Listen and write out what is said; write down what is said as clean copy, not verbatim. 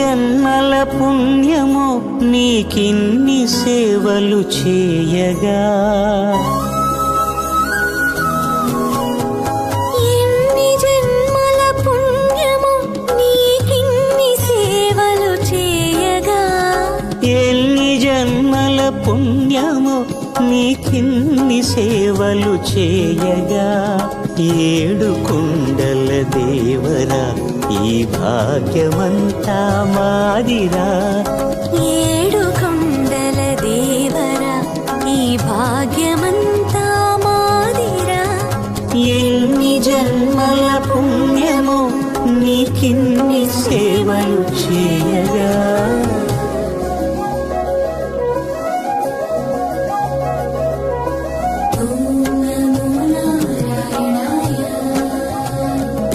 జన్మల పుణ్యమో నీకిన్ని సేవలు చేయగా, ఎన్ని జన్మల పుణ్యమో నీకిన్ని సేవలు చేయగా, ఎన్ని జన్మల పుణ్యమో నీకిన్ని సేవలు చేయగా, ఏడు కుండల దేవరా ఈ భాగ్యమంతా మాదిరా, ఏడు కొండల దేవరా ఈ భాగ్యమంతా మాదిరా, ఎన్ని జన్మల పుణ్యమో నీకిన్ని సేవలు చేయగా.